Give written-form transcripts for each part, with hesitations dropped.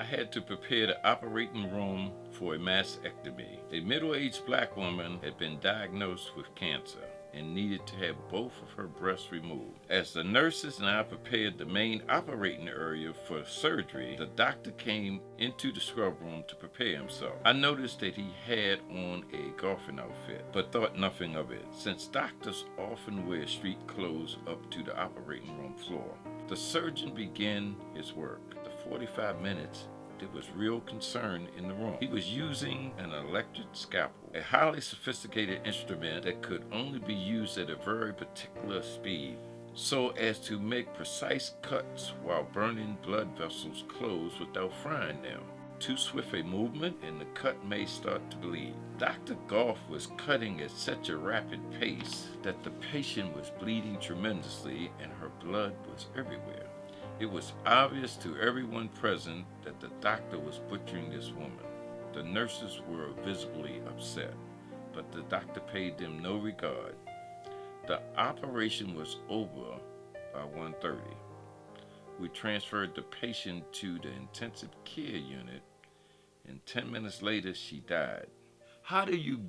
I had to prepare the operating room for a mastectomy. A middle-aged black woman had been diagnosed with cancer and needed to have both of her breasts removed. As the nurses and I prepared the main operating area for surgery, the doctor came into the scrub room to prepare himself. I noticed that he had on a golfing outfit, but thought nothing of it, since doctors often wear street clothes up to the operating room floor. The surgeon began his work. After 45 minutes, there was real concern in the room. He was using an electric scalpel, a highly sophisticated instrument that could only be used at a very particular speed, so as to make precise cuts while burning blood vessels closed without frying them. Too swift a movement and the cut may start to bleed. Dr. Goff was cutting at such a rapid pace that the patient was bleeding tremendously and her blood was everywhere. It was obvious to everyone present that the doctor was butchering this woman. The nurses were visibly upset, but the doctor paid them no regard. The operation was over by 1:30. We transferred the patient to the intensive care unit, and 10 minutes later she died. How do you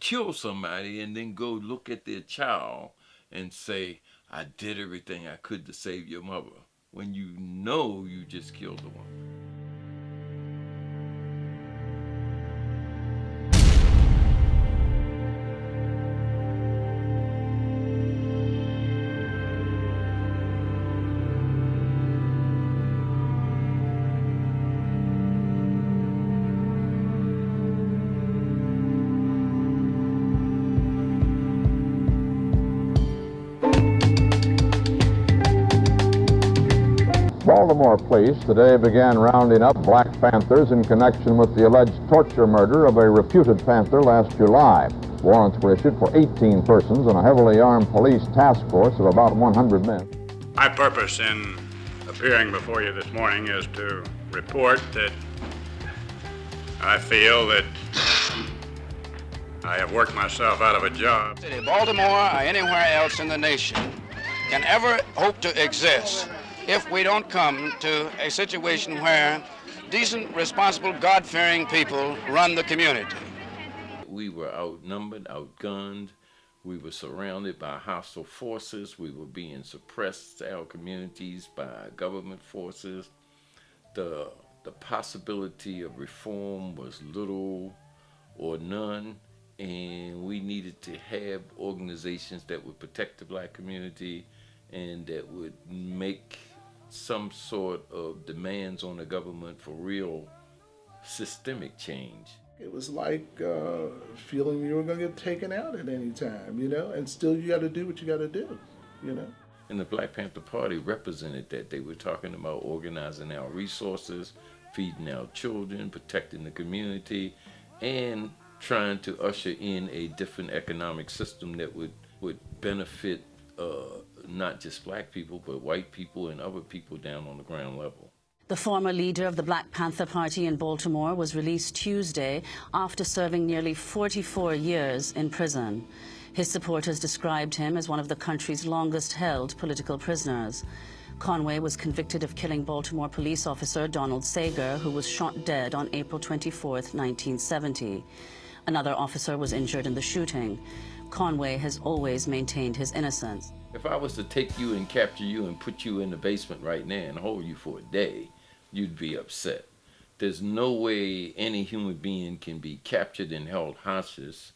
kill somebody and then go look at their child and say, I did everything I could to save your mother, when you know you just killed the woman? Baltimore police today began rounding up Black Panthers in connection with the alleged torture murder of a reputed Panther last July. Warrants were issued for 18 persons and a heavily armed police task force of about 100 men. My purpose in appearing before you this morning is to report that I feel that I have worked myself out of a job. Baltimore or anywhere else in the nation can ever hope to exist if we don't come to a situation where decent, responsible, God-fearing people run the community. We were outnumbered, outgunned. We were surrounded by hostile forces. We were being suppressed, our communities, by government forces. The possibility of reform was little or none, and we needed to have organizations that would protect the black community and that would make some sort of demands on the government for real systemic change. It was like feeling you were going to get taken out at any time, and still you got to do what you got to do, And the Black Panther Party represented that. They were talking about organizing our resources, feeding our children, protecting the community, and trying to usher in a different economic system that would benefit not just black people, but white people and other people down on the ground level. The former leader of the Black Panther Party in Baltimore was released Tuesday after serving nearly 44 years in prison. His supporters described him as one of the country's longest-held political prisoners. Conway was convicted of killing Baltimore police officer Donald Sager, who was shot dead on April 24, 1970. Another officer was injured in the shooting. Conway has always maintained his innocence. If I was to take you and capture you and put you in the basement right now and hold you for a day, you'd be upset. There's no way any human being can be captured and held hostage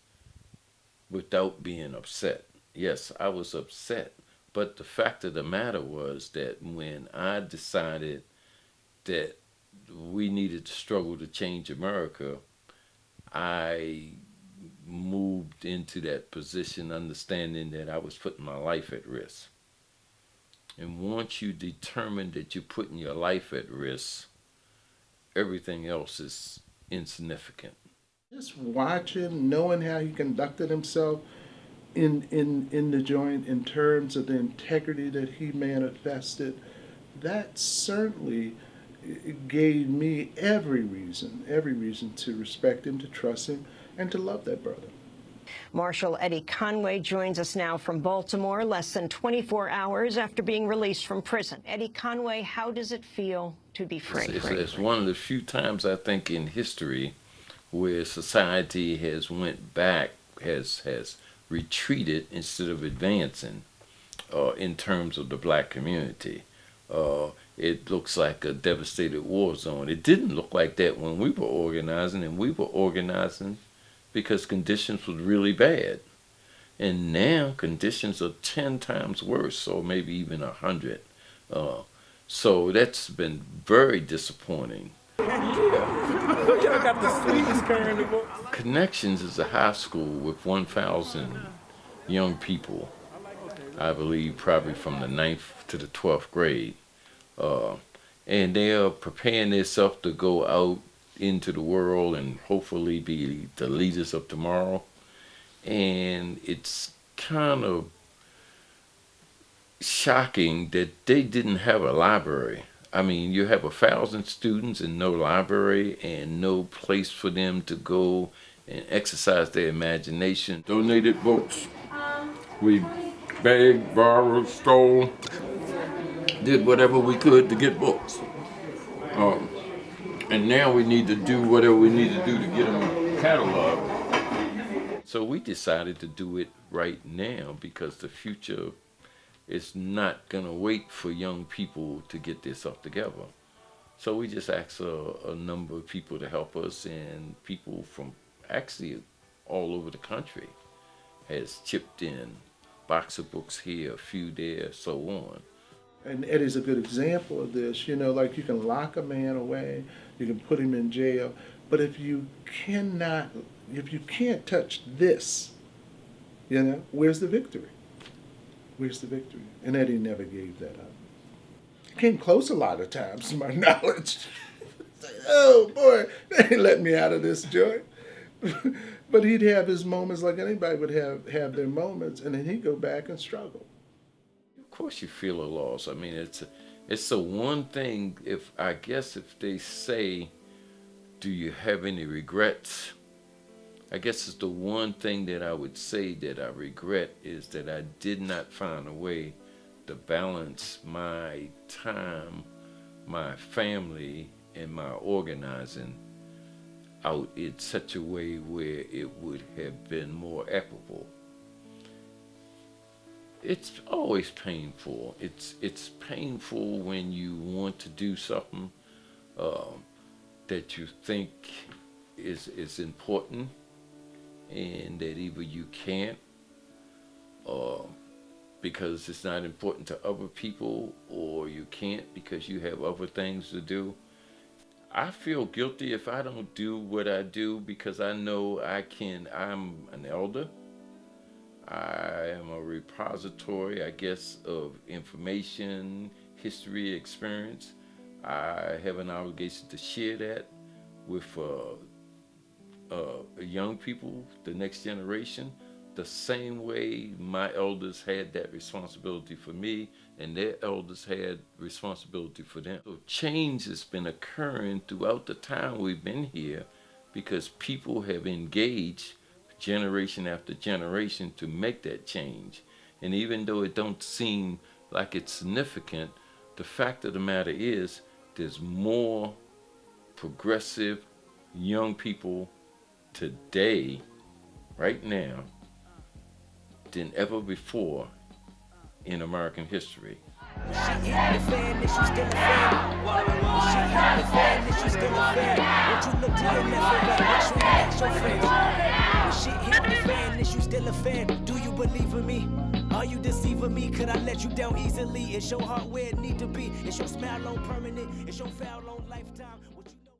without being upset. Yes, I was upset, but the fact of the matter was that when I decided that we needed to struggle to change America, I moved into that position understanding that I was putting my life at risk. And once you determine that you're putting your life at risk, everything else is insignificant. Just watching, knowing how he conducted himself in the joint in terms of the integrity that he manifested, that certainly gave me every reason to respect him, to trust him, and to love that brother. Marshal Eddie Conway joins us now from Baltimore, less than 24 hours after being released from prison. Eddie Conway, how does it feel to be free? It's one of the few times, I think, in history where society has went back, has retreated instead of advancing in terms of the black community. It looks like a devastated war zone. It didn't look like that when we were organizing, and we were organizing because conditions were really bad. And now conditions are 10 times worse, or maybe even 100. So that's been very disappointing. Y'all got the sweetest carnival. Connections is a high school with 1,000 young people, I believe probably from the 9th to the 12th grade. And they are preparing themselves to go out into the world and hopefully be the leaders of tomorrow. And it's kind of shocking that they didn't have a library. I mean, you have 1,000 students and no library and no place for them to go and exercise their imagination. Donated books. We begged, borrowed, stole, did whatever we could to get books. And now we need to do whatever we need to do to get them cataloged. So we decided to do it right now because the future is not going to wait for young people to get this stuff together. So we just asked a number of people to help us, and people from actually all over the country has chipped in. Box of books here, a few there, so on. And Eddie's a good example of this. You know, like you can lock a man away, you can put him in jail, but if you can't touch this, you know, where's the victory? Where's the victory? And Eddie never gave that up. Came close a lot of times, to my knowledge. Oh boy, they ain't let me out of this joint. But he'd have his moments like anybody would have their moments, and then he'd go back and struggle. Of course you feel a loss. I mean, it's the one thing, if they say, do you have any regrets? I guess it's the one thing that I would say that I regret is that I did not find a way to balance my time, my family, and my organizing out in such a way where it would have been more equitable. It's always painful. It's painful when you want to do something that you think is important, and that either you can't, because it's not important to other people, or you can't because you have other things to do. I feel guilty if I don't do what I do because I know I'm an elder. I am a repository, I guess, of information, history, experience. I have an obligation to share that with young people, the next generation, the same way my elders had that responsibility for me and their elders had responsibility for them. So change has been occurring throughout the time we've been here because people have engaged generation after generation to make that change. And even though it don't seem like it's significant, the fact of the matter is there's more progressive young people today, right now, than ever before in American history. Do you believe in me? Are you deceiving me? Could I let you down easily? Is your heart where it need to be? Is your smile on permanent? Is your foul on lifetime?